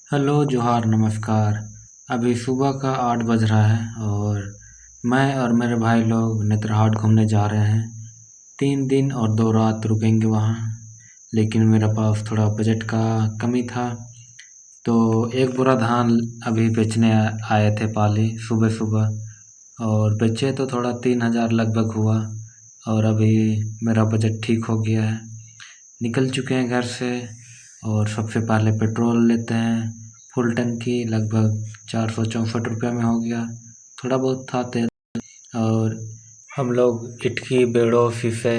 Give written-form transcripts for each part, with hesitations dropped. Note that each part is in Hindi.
हेलो जोहार नमस्कार। अभी सुबह का 8 बज रहा है और मैं और मेरे भाई लोग नेत्रहाट घूमने जा रहे हैं। 3 दिन और 2 रात रुकेंगे वहाँ। लेकिन मेरे पास थोड़ा बजट का कमी था, तो एक बोरा धान अभी बेचने आए थे पाली सुबह सुबह, और बेचे तो थोड़ा 3,000 लगभग हुआ। और अभी मेरा बजट ठीक हो गया है, निकल चुके हैं घर से। और सबसे पहले पेट्रोल लेते हैं, फुल टंकी लगभग 464 रुपये में हो गया। थोड़ा बहुत था तेल। और हम लोग इटकी बेड़ो शीशे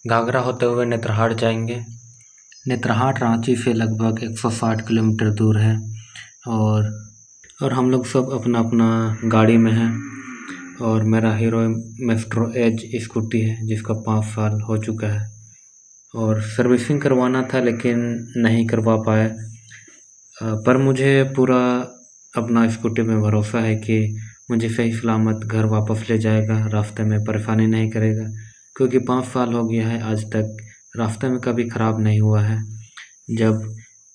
घाघरा होते हुए नेत्रहाट जाएंगे। नेत्रहाट रांची से लगभग 160 किलोमीटर दूर है। और हम लोग सब अपना अपना गाड़ी में हैं। और मेरा हीरो मेस्ट्रो एज स्कूटी है जिसका 5 साल हो चुका है, और सर्विसिंग करवाना था लेकिन नहीं करवा पाए। पर मुझे पूरा अपना स्कूटी में भरोसा है कि मुझे सही सलामत घर वापस ले जाएगा, रास्ते में परेशानी नहीं करेगा। क्योंकि 5 साल हो गया है, आज तक रास्ते में कभी ख़राब नहीं हुआ है। जब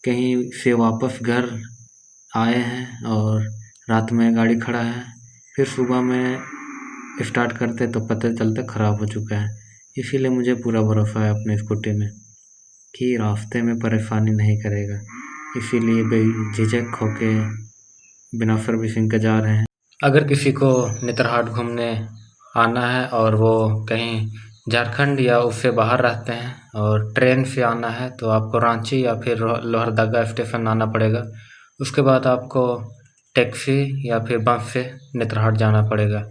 कहीं से वापस घर आए हैं और रात में गाड़ी खड़ा है, फिर सुबह में स्टार्ट करते तो पता चलता ख़राब हो चुका है। इसीलिए मुझे पूरा भरोसा है अपने स्कूटी में कि रास्ते में परेशानी नहीं करेगा। इसीलिए बेझिझक होके बिना सर्विसिंग के जा रहे हैं। अगर किसी को नेतरहाट घूमने आना है और वो कहीं झारखंड या उससे बाहर रहते हैं और ट्रेन से आना है, तो आपको रांची या फिर लोहरदगा स्टेशन आना पड़ेगा। उसके बाद आपको टैक्सी या फिर बस से नेतरहाट जाना पड़ेगा।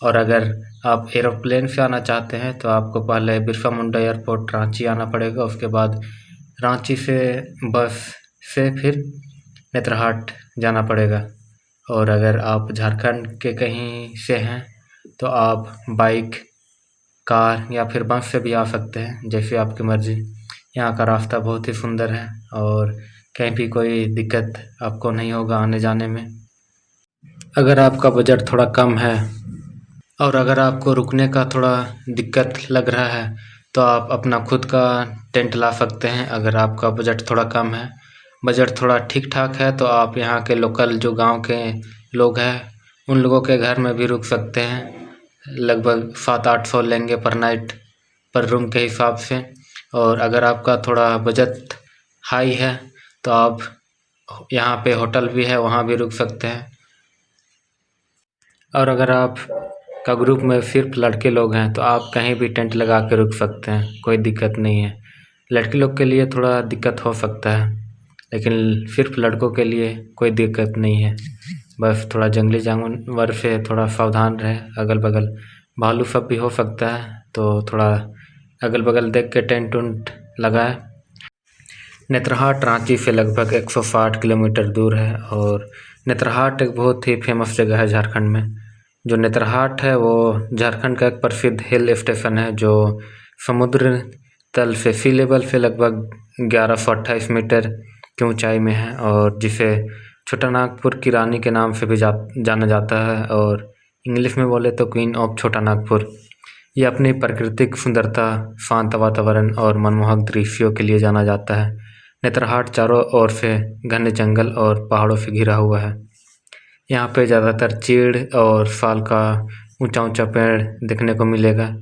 और अगर आप एरोप्लेन से आना चाहते हैं तो आपको पहले बिरसा मुंडा एयरपोर्ट रांची आना पड़ेगा। उसके बाद रांची से बस से फिर नेतरहाट जाना पड़ेगा। और अगर आप झारखंड के कहीं से हैं तो आप बाइक, कार या फिर बस से भी आ सकते हैं, जैसे आपकी मर्ज़ी। यहाँ का रास्ता बहुत ही सुंदर है और कहीं भी कोई दिक्कत आपको नहीं होगा आने जाने में। अगर आपका बजट थोड़ा कम है और अगर आपको रुकने का थोड़ा दिक्कत लग रहा है तो आप अपना खुद का टेंट ला सकते हैं। अगर आपका बजट थोड़ा कम है, बजट थोड़ा ठीक ठाक है, तो आप यहाँ के लोकल जो गांव के लोग हैं उन लोगों के घर में भी रुक सकते हैं। लगभग 700-800 लेंगे पर नाइट, पर रूम के हिसाब से। और अगर आपका थोड़ा बजट हाई है तो आप यहाँ पे होटल भी है, वहाँ भी रुक सकते हैं। और अगर आप का ग्रुप में सिर्फ लड़के लोग हैं तो आप कहीं भी टेंट लगा के रुक सकते हैं, कोई दिक्कत नहीं है। लड़के लोग के लिए थोड़ा दिक्कत हो सकता है, लेकिन सिर्फ लड़कों के लिए कोई दिक्कत नहीं है। बस थोड़ा जंगली जानवर से थोड़ा सावधान रहें, अगल बगल भालू सब भी हो सकता है, तो थोड़ा अगल बगल देख के टेंट उंट लगाएं। नेतरहाट रांची से लगभग 160 किलोमीटर दूर है और नेतरहाट एक बहुत ही फेमस जगह है झारखंड में। जो नेतरहाट है वो झारखंड का एक प्रसिद्ध हिल स्टेशन है जो समुद्र तल से सी लेवल से लगभग 1128 मीटर की ऊंचाई में है, और जिसे छोटा नागपुर की रानी के नाम से भी जाना जाता है, और इंग्लिश में बोले तो क्वीन ऑफ छोटा नागपुर। ये अपनी प्राकृतिक सुंदरता, शांत वातावरण और मनमोहक दृश्यों के लिए जाना जाता है। नेतरहाट चारों ओर से घने जंगल और पहाड़ों से घिरा हुआ है। यहाँ पे ज़्यादातर चीड़ और साल का ऊंचा ऊंचा पेड़ देखने को मिलेगा।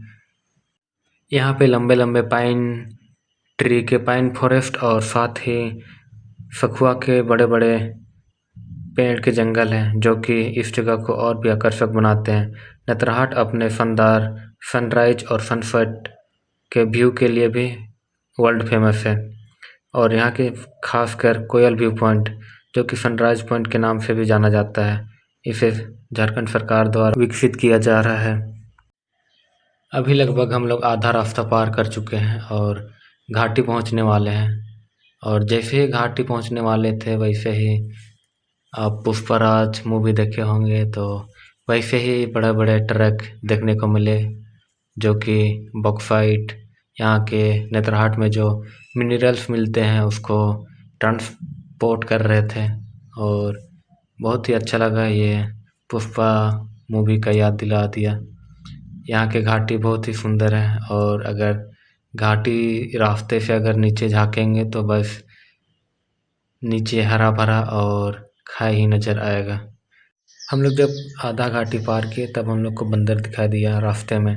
यहाँ पे लंबे लंबे पाइन ट्री के पाइन फॉरेस्ट और साथ ही सखुआ के बड़े बड़े पेड़ के जंगल हैं, जो कि इस जगह को और भी आकर्षक बनाते हैं। नेतरहाट अपने शानदार सनराइज और सनसेट के व्यू के लिए भी वर्ल्ड फेमस है। और यहाँ के खासकर कोयल व्यू पॉइंट, जो कि सनराइज पॉइंट के नाम से भी जाना जाता है, इसे झारखंड सरकार द्वारा विकसित किया जा रहा है। अभी लगभग हम लोग आधा रास्ता पार कर चुके हैं और घाटी पहुंचने वाले हैं। और जैसे ही घाटी पहुंचने वाले थे वैसे ही आप पुष्पराज मूवी देखे होंगे, तो वैसे ही बड़े बड़े ट्रक देखने को मिले, जो कि बॉक्साइट, यहाँ के नेतरहाट में जो मिनरल्स मिलते हैं उसको ट्रांसपोर्ट कर रहे थे। और बहुत ही अच्छा लगा, ये पुष्पा मूवी का याद दिला दिया। यहाँ के घाटी बहुत ही सुंदर है, और अगर घाटी रास्ते से अगर नीचे झाँकेंगे तो बस नीचे हरा भरा और खाई ही नज़र आएगा। हम लोग जब आधा घाटी पार किए तब हम लोग को बंदर दिखाई दिया रास्ते में,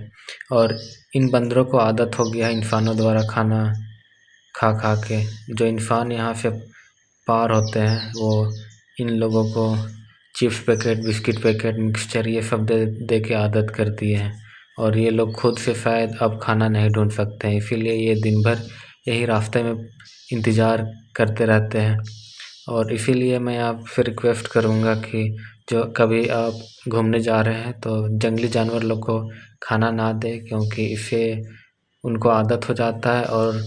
और इन बंदरों को आदत हो गया इंसानों द्वारा खाना खा खा के। जो इंसान यहाँ से पार होते हैं वो इन लोगों को chips packet, biscuit packet, mixture ये सब दे के आदत कर दिए हैं, और ये लोग खुद से शायद अब खाना नहीं ढूंढ सकते हैं, इसीलिए ये दिन भर यही रास्ते में इंतज़ार करते रहते हैं। और इसीलिए मैं आपसे रिक्वेस्ट करूँगा कि जो कभी आप घूमने जा रहे हैं तो जंगली जानवर लोग को खाना ना दें, क्योंकि इससे उनको आदत हो जाता है और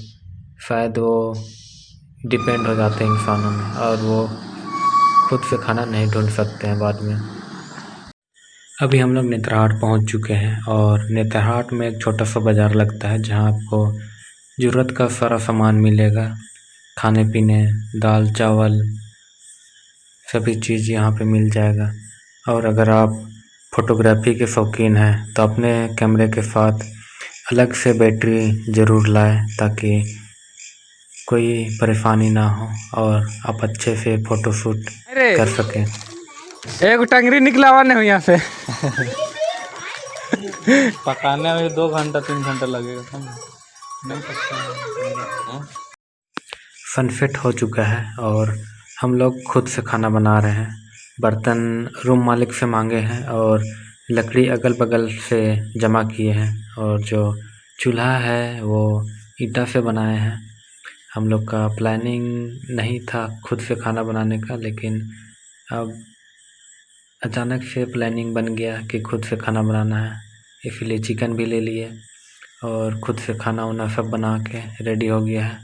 शायद वो डिपेंड हो जाते हैं इंसानों में, और वो खुद से खाना नहीं ढूंढ सकते हैं बाद में। अभी हम लोग नेतरहाट पहुंच चुके हैं, और नेतरहाट में एक छोटा सा बाज़ार लगता है जहां आपको ज़रूरत का सारा सामान मिलेगा, खाने पीने, दाल चावल सभी चीज़ यहाँ पे मिल जाएगा। और अगर आप फ़ोटोग्राफी के शौकीन हैं तो अपने कैमरे के साथ अलग से बैटरी ज़रूर लाएं, ताकि कोई परेशानी ना हो और आप अच्छे से फ़ोटोशूट कर सकें। एक टंगरी निकला हुआ नहीं यहाँ से पकाने में 2 घंटा 3 घंटा लगेगा, नहीं सकता। सनसेट हो चुका है और हम लोग खुद से खाना बना रहे हैं। बर्तन रूम मालिक से मांगे हैं और लकड़ी अगल बगल से जमा किए हैं, और जो चूल्हा है वो ईंटा से बनाए हैं। हम लोग का प्लानिंग नहीं था खुद से खाना बनाने का, लेकिन अब अचानक से प्लानिंग बन गया कि खुद से खाना बनाना है, इसलिए चिकन भी ले लिए और खुद से खाना वाना सब बना के रेडी हो गया है।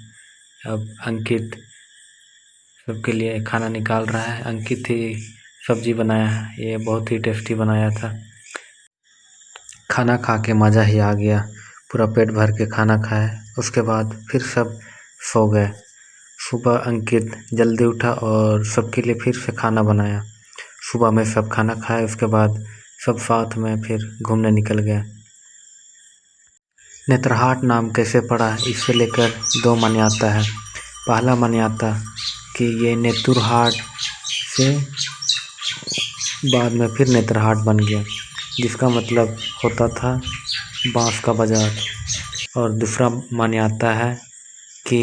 अब अंकित सबके लिए खाना निकाल रहा है। अंकित ही सब्ज़ी बनाया है, ये बहुत ही टेस्टी बनाया था। खाना खा के मज़ा ही आ गया, पूरा पेट भर के खाना खाए, उसके बाद फिर सब सो गए। सुबह अंकित जल्दी उठा और सबके लिए फिर से खाना बनाया। सुबह में सब खाना खाए, उसके बाद सब साथ में फिर घूमने निकल गए। नेतरहाट नाम कैसे पड़ा, इससे लेकर 2 मान्यता है। पहला मान्यता कि ये नेतुरहाट से बाद में फिर नेतरहाट बन गया, जिसका मतलब होता था बांस का बाज़ार। और दूसरा मान्यता है कि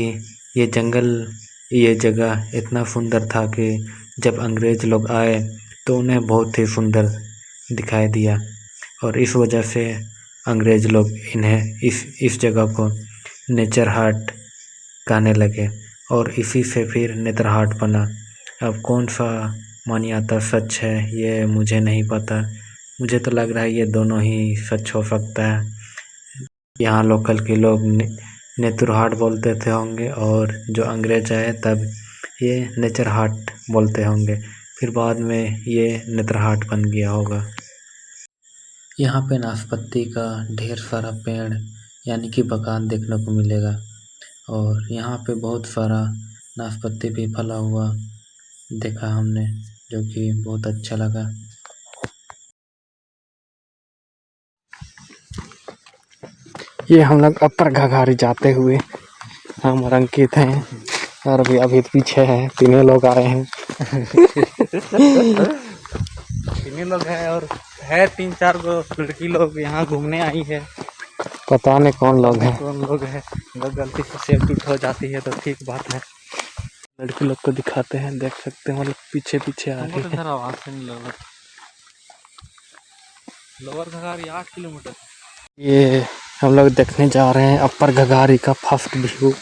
ये जगह इतना सुंदर था कि जब अंग्रेज़ लोग आए तो उन्हें बहुत ही सुंदर दिखाई दिया, और इस वजह से अंग्रेज़ लोग इन्हें इस जगह को नेचर हाट कहने लगे, और इसी से फिर नेतरहाट बना। अब कौन सा मान्यता सच है ये मुझे नहीं पता, मुझे तो लग रहा है ये दोनों ही सच हो सकता है। यहाँ लोकल के लोग नेतुरहाट बोलते थे होंगे, और जो अंग्रेज आए तब ये नेचर हाट बोलते होंगे, फिर बाद में ये नेतरहाट बन गया होगा। यहाँ पे नाशपाती का ढेर सारा पेड़ यानी कि बगान देखने को मिलेगा, और यहाँ पे बहुत सारा नाशपाती भी फला हुआ देखा हमने, जो कि बहुत अच्छा लगा। ये हम लोग अपर घाघारी जाते हुए हम और अंकित हैं, और अभी पीछे हैं, तीनों लोग आए हैं तीनों लोग हैं, और है 3-4 गो लड़की लोग यहाँ घूमने आई है, पता नहीं कौन लोग हैं। अगर गलती से सेफ हो जाती है तो ठीक बात है। लड़की लोग को दिखाते हैं, देख सकते हैं, मतलब पीछे आ रही है। Lower Ghaghari 8 kilometre. ये हम लोग देखने जा रहे हैं अपर घाघारी का फर्स्ट व्यू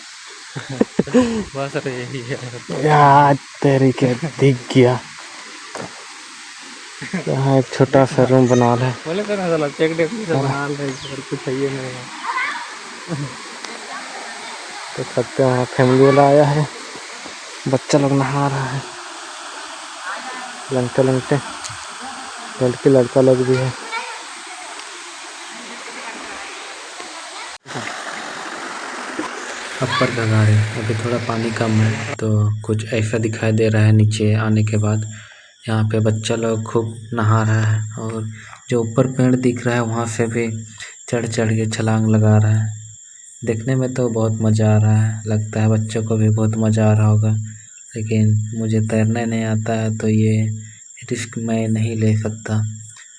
बस यही है यार, तेरी के दिख गया। यहाँ एक छोटा सा रूम बना है, बोले तो ना चेक डेक बना ले, कुछ है ये नहीं है। देख सकते हैं फैमिली वाला आया है, बच्चा लोग नहा रहा है, लंगटे लड़की लड़का लोग भी है। अपर घाघारी अभी थोड़ा पानी कम है, तो कुछ ऐसा दिखाई दे रहा है नीचे आने के बाद। यहाँ पे बच्चा लोग खूब नहा रहा है, और जो ऊपर पेड़ दिख रहा है वहाँ से भी चढ़ के छलांग लगा रहा है। देखने में तो बहुत मज़ा आ रहा है, लगता है बच्चों को भी बहुत मज़ा आ रहा होगा, लेकिन मुझे तैरने नहीं आता है तो ये रिस्क मैं नहीं ले सकता।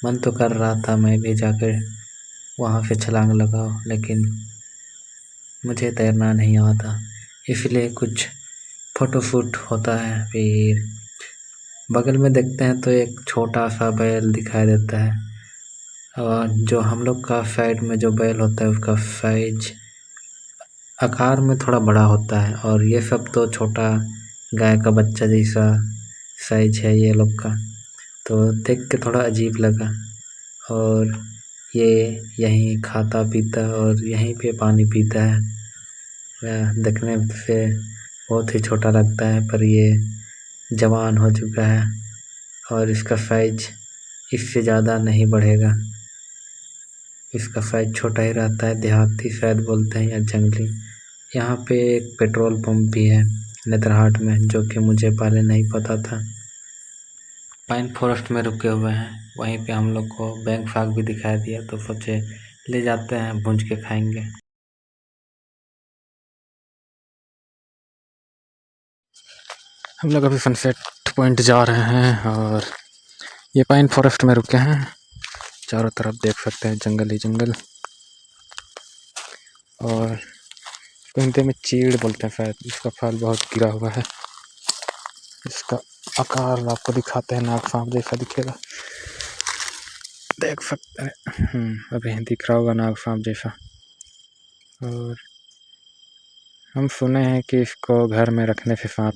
मन तो कर रहा था मैं भी जाकर वहाँ से छलांग लगाऊं, लेकिन मुझे तैरना नहीं आता, इसलिए कुछ फोटोशूट होता है। फिर बगल में देखते हैं तो एक छोटा सा बैल दिखाई देता है, और जो हम लोग का साइड में जो बैल होता है उसका साइज आकार में थोड़ा बड़ा होता है, और ये सब तो छोटा गाय का बच्चा जैसा साइज है ये लोग का। तो देख के थोड़ा अजीब लगा, और ये यहीं खाता पीता और यहीं पे पानी पीता है। देखने से बहुत ही छोटा लगता है, पर ये जवान हो चुका है और इसका साइज इससे ज़्यादा नहीं बढ़ेगा। इसका साइज छोटा ही रहता है, देहाती शायद बोलते हैं या जंगली। यहाँ पे एक पेट्रोल पंप भी है नेतरहाट में, जो कि मुझे पहले नहीं पता था। पाइन फॉरेस्ट में रुके हुए हैं, वहीं पे हम लोग को बैंक फाग भी दिखाई दिया, तो सोचे ले जाते हैं, भूंज के खाएंगे। हम लोग अभी सनसेट पॉइंट जा रहे हैं, और ये पाइन फॉरेस्ट में रुके हैं। चारों तरफ देख सकते हैं जंगल ही जंगल, और हिंदी में चीड़ बोलते हैं शायद। इसका फल बहुत गिरा हुआ है, इसका आकार आपको दिखाते हैं, नाग सांप जैसा दिखेगा, देख सकते हैं। अभी दिख रहा होगा नाग सांप जैसा। और हम सुने हैं कि इसको घर में रखने से सांप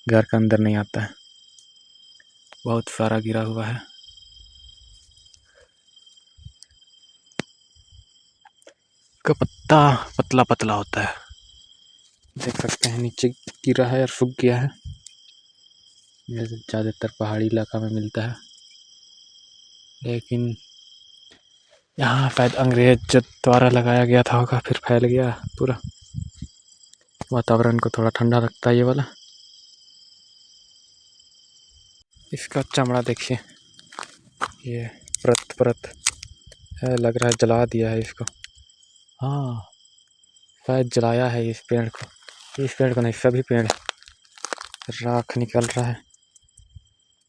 घर के अंदर नहीं आता है। बहुत सारा गिरा हुआ है। का पत्ता पतला पतला होता है, देख सकते हैं नीचे गिरा है और सूख गया है। यह ज़्यादातर पहाड़ी इलाका में मिलता है, लेकिन यहाँ शायद अंग्रेज द्वारा लगाया गया था होगा, फिर फैल गया पूरा। वातावरण को थोड़ा ठंडा रखता है ये वाला। इसका चमड़ा देखिए, ये परत परत है, लग रहा है जला दिया है इसको। हाँ, शायद जलाया है इस पेड़ को नहीं, सभी पेड़ राख निकल रहा है,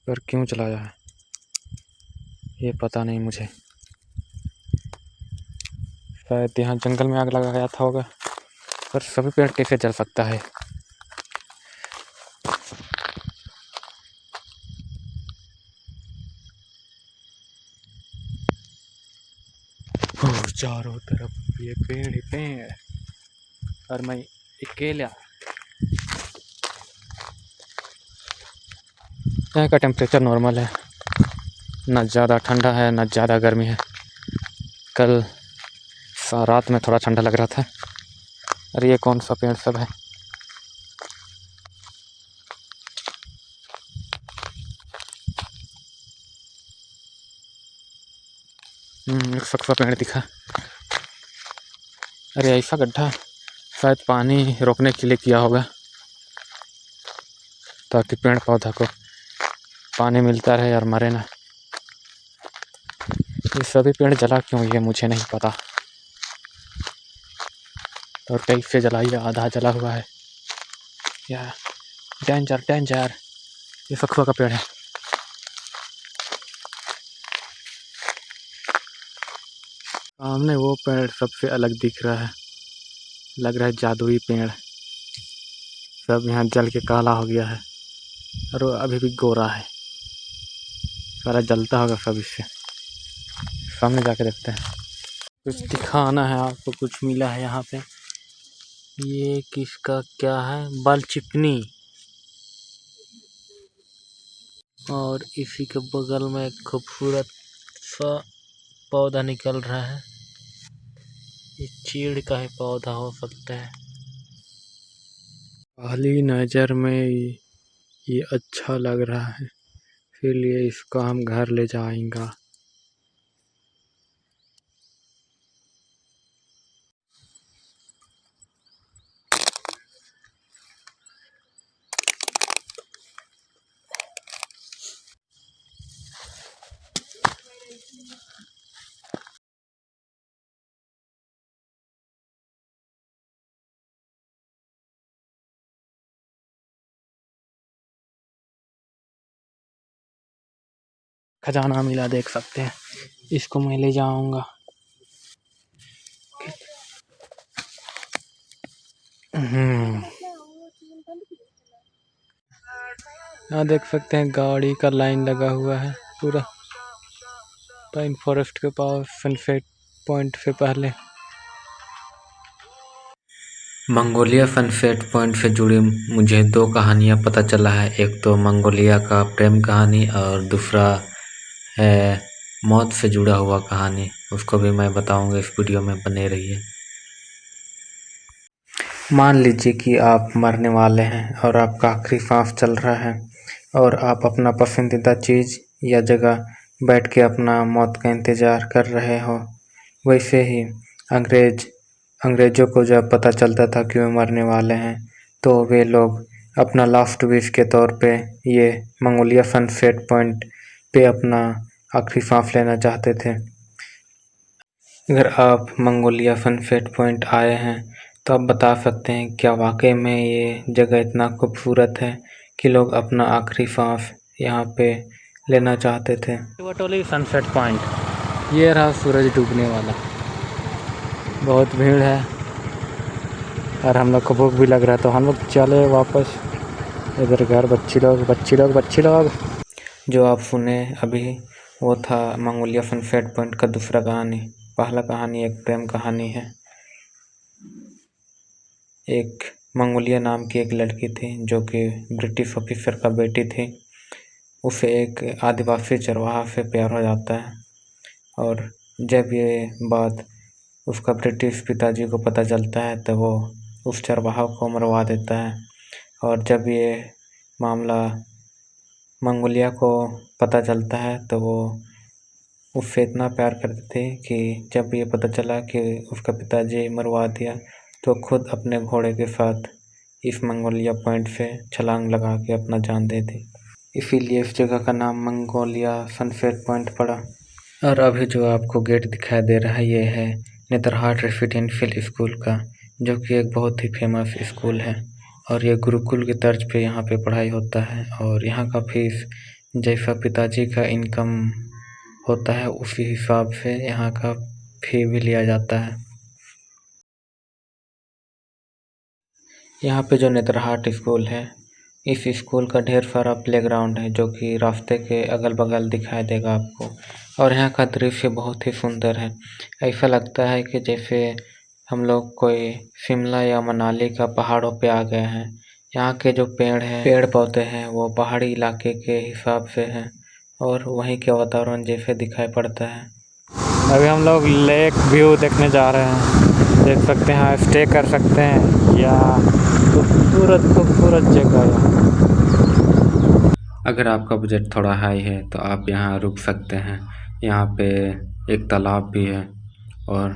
पर क्यों जलाया है ये पता नहीं मुझे। शायद यहाँ जंगल में आग लगा गया था होगा, पर सभी पेड़ कैसे जल सकता है। चारों तरफ ये पेड़ ही पेड़, और मैं अकेला। यहाँ का टेम्परेचर नॉर्मल है, न ज़्यादा ठंडा है न ज़्यादा गर्मी है। कल रात में थोड़ा ठंडा लग रहा था। अरे ये कौन सा पेड़ सब है? एक सक्सा पेड़ दिखा। अरे ऐसा गड्ढा शायद पानी रोकने के लिए किया होगा, ताकि पेड़ पौधा को पानी मिलता रहे और मरे ना। ये सभी पेड़ जला क्यों ये मुझे नहीं पता, और कैसे जला, ये आधा जला हुआ है या डेंजर डेंजर। ये सखुआ का पेड़ है। सामने वो पेड़ सबसे अलग दिख रहा है, लग रहा है जादुई पेड़। सब यहाँ जल के काला हो गया है, और वो अभी भी गोरा है, सारा जलता होगा सब इससे। सामने जाके देखते हैं, कुछ दिखाना है आपको, कुछ मिला है यहाँ पे। ये किसका क्या है? बालचिपनी। और इसी के बगल में एक खूबसूरत सा पौधा निकल रहा है, ये चीड़ का ही पौधा हो सकता है। पहली नज़र में ये अच्छा लग रहा है, इसलिए इसको हम घर ले जाएंगे। खजाना मिला, देख सकते हैं। इसको मैं ले जाऊंगा। यहाँ देख सकते हैं गाड़ी का लाइन लगा हुआ है पूरा पाइन फॉरेस्ट के पास, सनसेट पॉइंट से पहले। मंगोलिया सनसेट पॉइंट से जुड़ी मुझे 2 कहानियाँ पता चला है। एक तो मंगोलिया का प्रेम कहानी और दूसरा है मौत से जुड़ा हुआ कहानी। उसको भी मैं बताऊंगा, इस वीडियो में बने रहिए। मान लीजिए कि आप मरने वाले हैं और आपका आखिरी सांस चल रहा है और आप अपना पसंदीदा चीज़ या जगह बैठ के अपना मौत का इंतज़ार कर रहे हो। वैसे ही अंग्रेज़ों को जब पता चलता था कि वे मरने वाले हैं, तो वे लोग अपना लास्ट विश के तौर पे ये मंगोलिया सनसेट पॉइंट पे अपना आखिरी सांस लेना चाहते थे। अगर आप मंगोलिया सनसेट पॉइंट आए हैं तो आप बता सकते हैं क्या वाकई में ये जगह इतना खूबसूरत है कि लोग अपना आखिरी सांस यहाँ पे लेना चाहते थे। वटोली सनसेट पॉइंट, ये रहा सूरज डूबने वाला। बहुत भीड़ है और हम लोग को भूख भी लग रहा है, तो हम लोग चले वापस इधर घर। बच्ची लोग जो आप सुने अभी वो था मंगोलिया सनसेट पॉइंट का दूसरा कहानी। पहला कहानी एक प्रेम कहानी है। एक मंगोलिया नाम की एक लड़की थी जो कि ब्रिटिश ऑफिसर का बेटी थी। उसे एक आदिवासी चरवाहा से प्यार हो जाता है और जब ये बात उसका ब्रिटिश पिताजी को पता चलता है तो वो उस चरवाहा को मरवा देता है। और जब ये मामला मंगोलिया को पता चलता है तो वो उससे इतना प्यार करती थी कि जब ये पता चला कि उसका पिताजी मरवा दिया तो खुद अपने घोड़े के साथ इस मंगोलिया पॉइंट से छलांग लगा के अपना जान दे दी। इसीलिए इस जगह का नाम मंगोलिया सनसेट पॉइंट पड़ा। और अभी जो आपको गेट दिखाई दे रहा है ये है नेतरहाट रेसिडेंशियल स्कूल का, जो कि एक बहुत ही फेमस स्कूल है और ये गुरुकुल की तर्ज पे यहाँ पे पढ़ाई होता है। और यहाँ का फीस जैसा पिताजी का इनकम होता है उसी हिसाब से यहाँ का फी भी लिया जाता है। यहाँ पे जो नेतरहाट स्कूल है, इस स्कूल का ढेर सारा प्लेग्राउंड है जो कि रास्ते के अगल बगल दिखाई देगा आपको। और यहाँ का दृश्य बहुत ही सुंदर है। ऐसा लगता है कि जैसे हम लोग कोई शिमला या मनाली का पहाड़ों पे आ गए हैं। यहाँ के जो पेड़ पौधे हैं वो पहाड़ी इलाके के हिसाब से हैं और वहीं के वातावरण जैसे दिखाई पड़ता है। अभी हम लोग लेक व्यू देखने जा रहे हैं। देख सकते हैं, यहाँ स्टे कर सकते हैं या खूबसूरत जगह है। अगर आपका बजट थोड़ा हाई है तो आप यहाँ रुक सकते हैं। यहाँ पे एक तालाब भी है और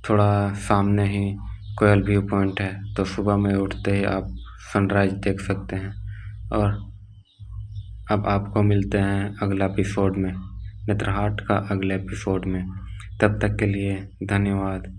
थोड़ा सामने ही कोयल व्यू पॉइंट है, तो सुबह में उठते ही आप सनराइज देख सकते हैं। और अब आपको मिलते हैं अगला एपिसोड में, नेतरहाट का अगले एपिसोड में। तब तक के लिए धन्यवाद।